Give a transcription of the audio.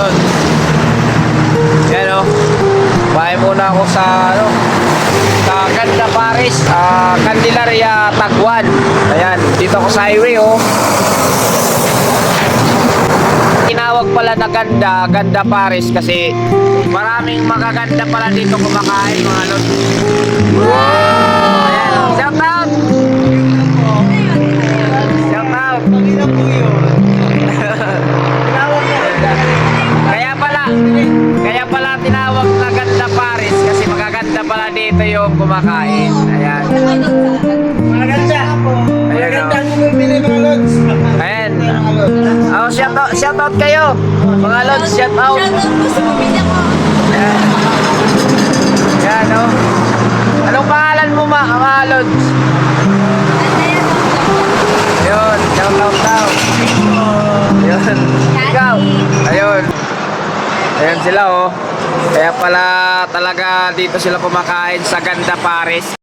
Lods. Yan o. Bahay muna ako sa sa Ganda Paris, Candelaria, Tagwan. Ayan, dito ako sa highway o. Tinawag pala na Ganda Paris kasi maraming magaganda pala dito kumakain mga Lods. Ayan, shout out! Shout out! Kaya pala tinawag na Ganda Paris kasi magaganda pala dito yung kumakain. Ayan. Maganda. Maganda ang bumibili mga Lods. Ayan. Oh, shout out kayo. Mga Lods, shout out. Shout out po sa pamilya ko. Ayan. Ayan, oh. Anong pangalan mo mga Lods? Ayun, shout out daw. Ayun. Ikaw. Ayun. Ayan sila oh. Kaya pala talaga dito sila kumakain sa Ganda Paris.